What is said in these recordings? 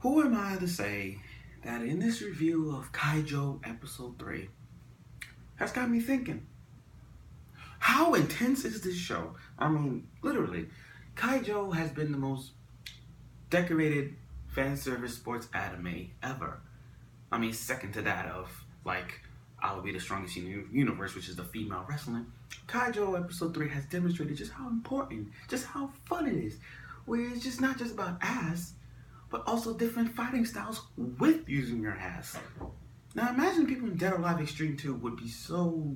Who am I to say that in this review of Keijo Episode 3 has got me thinking? How intense is this show? I mean, literally, Keijo has been the most decorated fan service sports anime ever. I mean, second to that of, like, I'll Be the Strongest in the Universe, which is the female wrestling. Keijo Episode 3 has demonstrated just how important, just how fun it is. Where it's just not just about ass, but also different fighting styles with using your ass. Now imagine people in Dead or Alive Extreme 2 would be so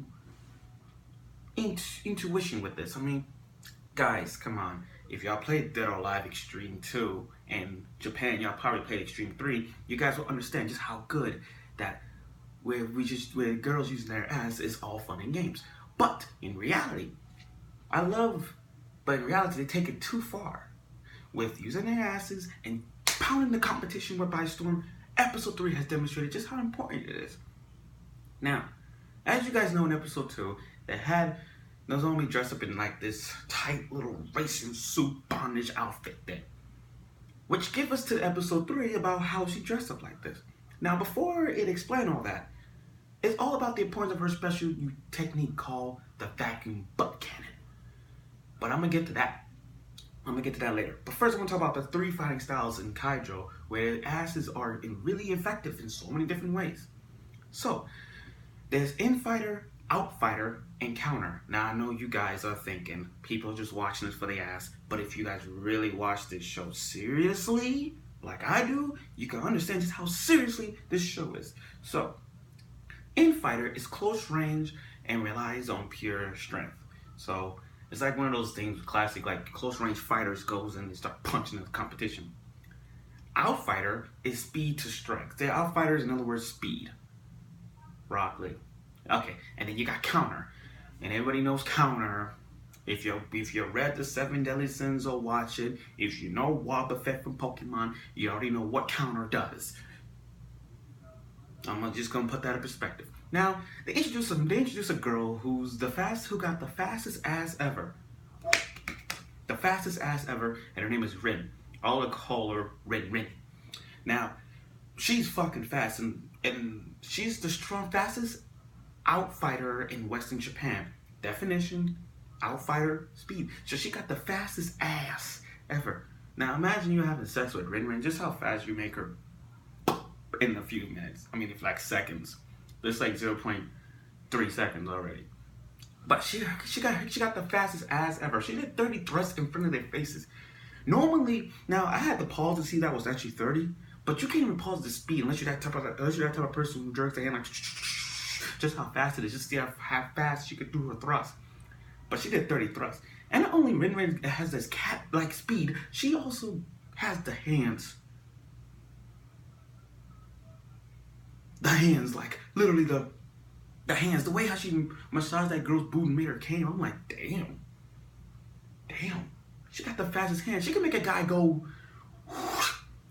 intuition with this. I mean, guys, come on. If y'all played Dead or Alive Extreme 2 and Japan, y'all probably played Extreme 3, you guys will understand just how good that where girls using their ass is all fun and games. But in reality, but in reality they take it too far with using their asses and pounding the competition by storm. Episode 3 has demonstrated just how important it is. Now, as you guys know in Episode 2, they had Nozomi dressed up in like this tight little racing suit bondage outfit thing. Which gives us to Episode 3 about how she dressed up like this. Now, before it explained all that, it's all about the importance of her special technique called the vacuum butt cannon. But I'm going to get to that. Later. But first, I want to talk about the 3 fighting styles in Keijo, where asses are really effective in so many different ways. So, there's in-fighter, out-fighter, and counter. Now, I know you guys are thinking, people are just watching this for the ass, but if you guys really watch this show seriously, like I do, you can understand just how seriously this show is. So, in-fighter is close range and relies on pure strength. So, it's like one of those things, classic, like close range fighters goes and they start punching the competition. Outfighter is speed to strength. The outfighter is, in other words, speed. Rock Lee. Okay, and then you got counter. And everybody knows counter. If you read the 7 Deadly Sins or watch it, if you know Wobbuffet from Pokemon, you already know what counter does. I'm just gonna put that in perspective. Now, they introduce a girl who got the fastest ass ever. The fastest ass ever, and her name is Rin. I'll call her Rin. Now, she's fucking fast, and she's the fastest outfighter in Western Japan. Definition, outfighter, speed. So she got the fastest ass ever. Now imagine you having sex with Rin, just how fast you make her in a few minutes. I mean, if like seconds. It's like 0.3 seconds already. But she got the fastest ass ever. She did 30 thrusts in front of their faces. Normally, now I had to pause to see that was actually 30, but you can't even pause the speed unless you're that type of person who jerks their hand like just how fast it is, just see how fast she could do her thrust. But she did 30 thrusts. And not only Rin has this cat-like speed, she also has the hands. The hands, like literally the hands. The way how she massaged that girl's booty and made her came, I'm like, damn. She got the fastest hands. She can make a guy go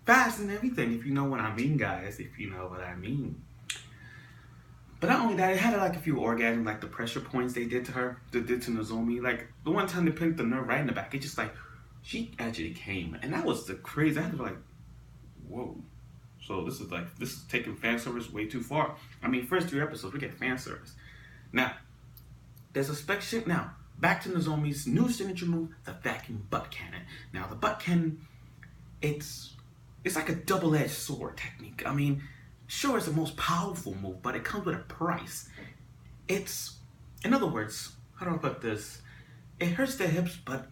fast and everything, if you know what I mean, guys. If you know what I mean. But not only that, it had like a few orgasms, like the pressure points they did to Nozomi. Like the one time they picked the nerve right in the back, it just like, she actually came. And that was the crazy, I had to be like, whoa. So this is taking fan service way too far. I mean, first 3 episodes, we get fan service. Now, there's a section. Now, back to Nozomi's new signature move, the vacuum butt cannon. Now, the butt cannon, it's like a double-edged sword technique. I mean, sure, it's the most powerful move, but it comes with a price. In other words, how do I put this? It hurts the hips, but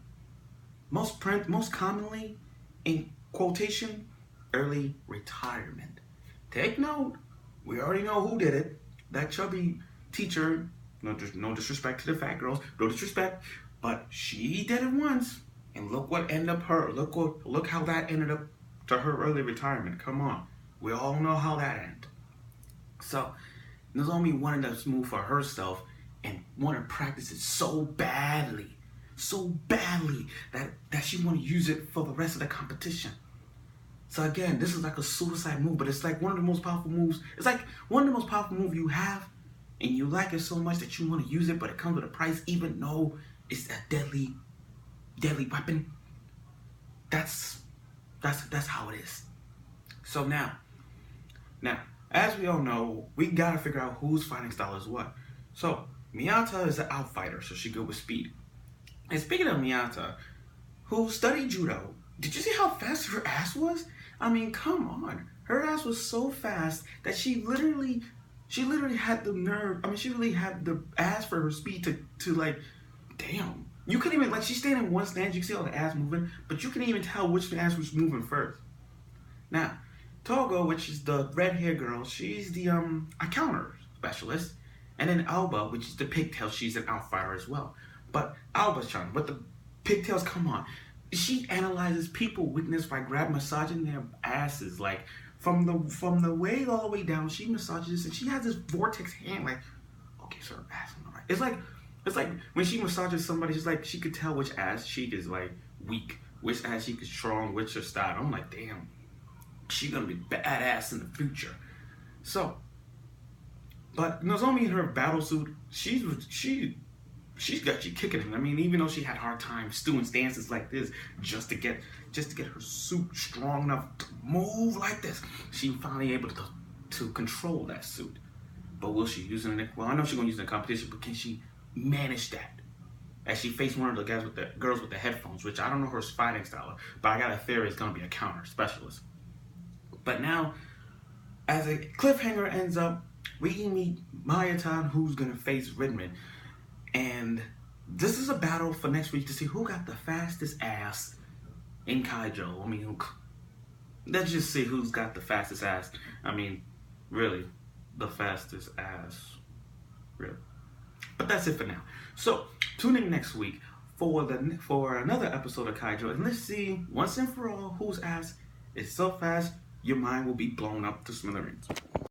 most commonly, in quotation, early retirement. Take note, we already know who did it. That chubby teacher, no disrespect to the fat girls, no disrespect, but she did it once, and look what ended up her. Look how that ended up to her early retirement. Come on, we all know how that ended. So, Nozomi wanted this move for herself and wanted to practice it so badly that she wanted to use it for the rest of the competition. So again, this is like a suicide move, but it's like one of the most powerful moves. It's like one of the most powerful moves you have, and you like it so much that you want to use it, but it comes with a price, even though it's a deadly weapon. That's how it is. So now, as we all know, we gotta figure out whose fighting style is what. So Miyata is an outfighter, so she good with speed. And speaking of Miyata, who studied judo, did you see how fast her ass was? I mean, come on. Her ass was so fast that she literally had the nerve. I mean, she really had the ass for her speed to like, damn. You couldn't even, like, she's standing in one stance, you can see all the ass moving, but you couldn't even tell which ass was moving first. Now, Togo, which is the red hair girl, she's the a counter specialist. And then Alba, which is the pigtail, she's an outfighter as well. But Alba's trying, but the pigtails, come on. She analyzes people weakness by massaging their asses, like from the way all the way down. She massages and she has this vortex hand, like, okay, so her ass is alright. It's like when she massages somebody, it's like she could tell which ass cheek is like weak, which ass cheek is strong, which is style. I'm like, damn, she's gonna be badass in the future. So, but Nozomi in her battle suit, she's got you kicking it. I mean, even though she had a hard time doing stances like this just to get her suit strong enough to move like this, she finally able to control that suit. But will she use it? Well, I know she's gonna use it in competition, but can she manage that? As she faced one of the girls with the headphones, which I don't know her fighting style, but I got a theory it's gonna be a counter specialist. But now, as a cliffhanger ends up, we meet Mayatan, who's gonna face Ridman. And this is a battle for next week to see who got the fastest ass in Keijo. I mean, let's just see who's got the fastest ass. I mean, really, the fastest ass. Really. But that's it for now. So, tune in next week for another episode of Keijo. And let's see, once and for all, whose ass is so fast, your mind will be blown up to smithereens.